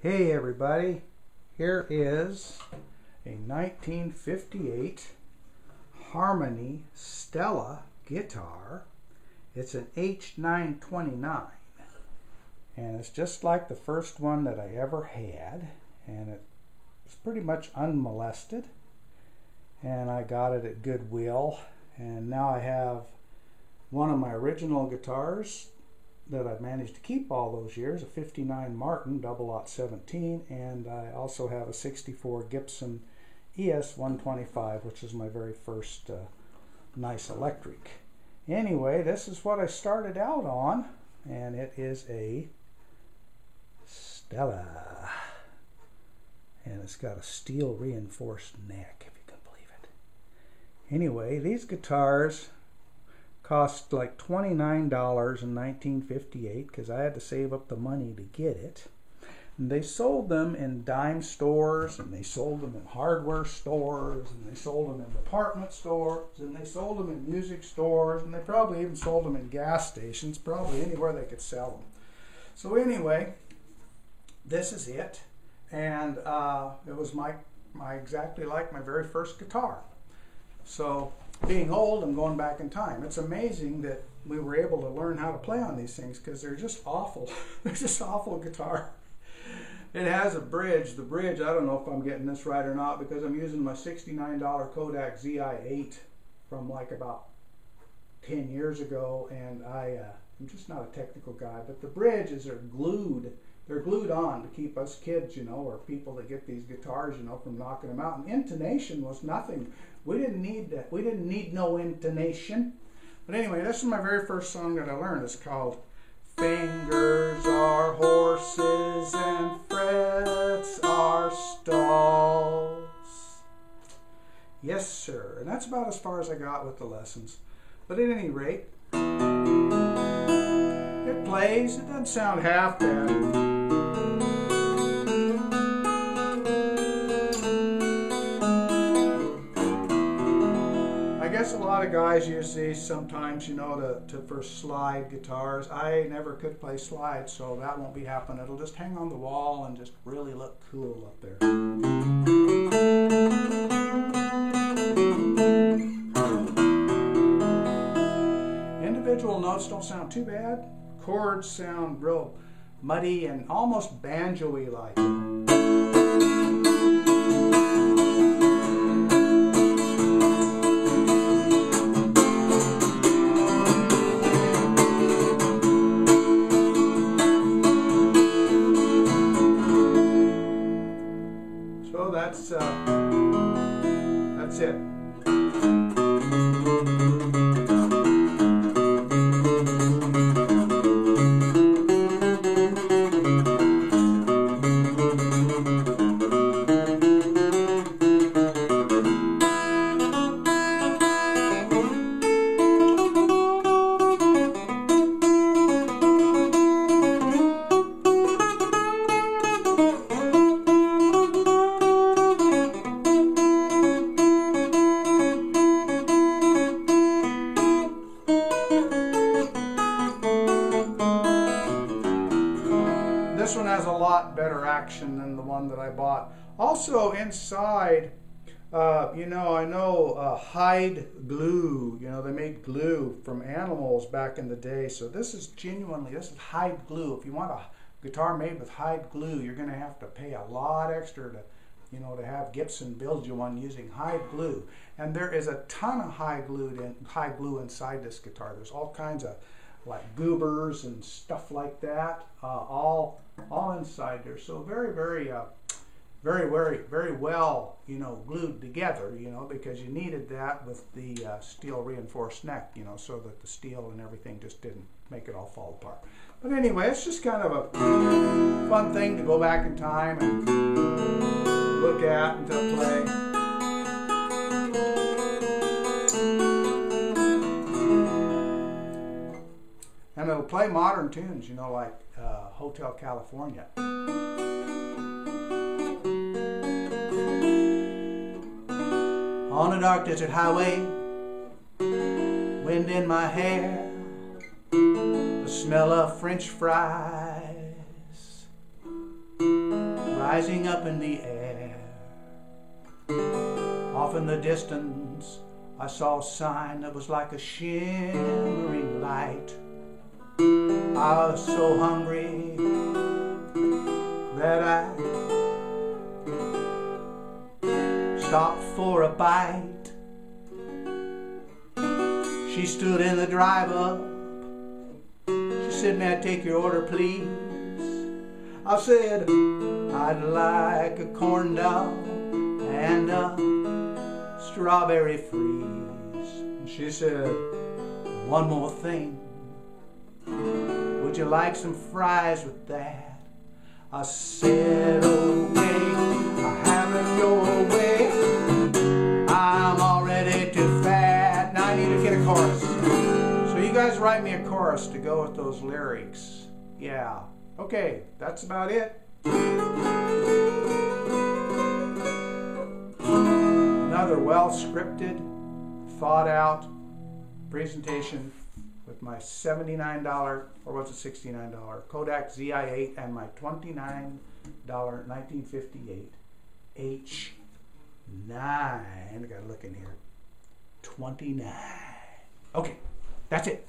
Hey everybody, here is a 1958 Harmony Stella guitar. It's an H929 and it's just like the first one that I ever had, and it's pretty much unmolested, and I got it at Goodwill. And now I have one of my original guitars that I've managed to keep all those years, a 59 Martin 0017, and I also have a 64 Gibson ES 125, which is my very first nice electric. Anyway, this is what I started out on, and it is a Stella, and it's got a steel reinforced neck, if you can believe it. Anyway, these guitars cost like $29 in 1958 because I had to save up the money to get it. And they sold them in dime stores, and they sold them in hardware stores, and they sold them in department stores, and they sold them in music stores, and they probably even sold them in gas stations, probably anywhere they could sell them. So anyway, this is it, and it was my exactly like my very first guitar. So being old, I'm going back in time. It's amazing that we were able to learn how to play on these things because they're just awful. They're just awful guitar. It has a bridge. The bridge, I don't know if I'm getting this right or not because I'm using my $69 Kodak ZI-8 from like about 10 years ago, and I'm just not a technical guy, but the bridges are glued. They're glued on to keep us kids, or people that get these guitars, from knocking them out. And intonation was nothing. We didn't need that. We didn't need no intonation. But anyway, this is my very first song that I learned. It's called Fingers Are Horses and Frets Are Stalls. Yes, sir. And that's about as far as I got with the lessons. But at any rate, it plays. It doesn't sound half bad. I guess a lot of guys use these sometimes, for slide guitars. I never could play slide, so that won't be happening. It'll just hang on the wall and just really look cool up there. Individual notes don't sound too bad. Chords sound real muddy and almost banjo-y like. So that's it. This one has a lot better action than the one that I bought. Also inside, I know hide glue. They made glue from animals back in the day. So this is hide glue. If you want a guitar made with hide glue, you're going to have to pay a lot extra to have Gibson build you one using hide glue. And there is a ton of hide glue inside this guitar. There's all kinds of like goobers and stuff like that, all inside there. So very, very, very well, glued together, because you needed that with the steel reinforced neck, so that the steel and everything just didn't make it all fall apart. But anyway, it's just kind of a fun thing to go back in time and look at and to play. And it'll play modern tunes, like Hotel California. On a dark desert highway, wind in my hair, the smell of French fries, rising up in the air. Off in the distance, I saw a sign that was like a shimmering light. I was so hungry that I stopped for a bite. She stood in the drive-up. She said, "May I take your order, please?" I said, "I'd like a corn dog and a strawberry freeze." And she said, "One more thing. Would you like some fries with that?" I said, "Okay, have it your way. I'm already too fat." Now I need to get a chorus. So you guys write me a chorus to go with those lyrics. Yeah. Okay, that's about it. Another well-scripted, thought-out presentation with my $79, or was it $69, Kodak ZI-8 and my $29 1958 H9. I gotta look in here. 29. Okay, that's it.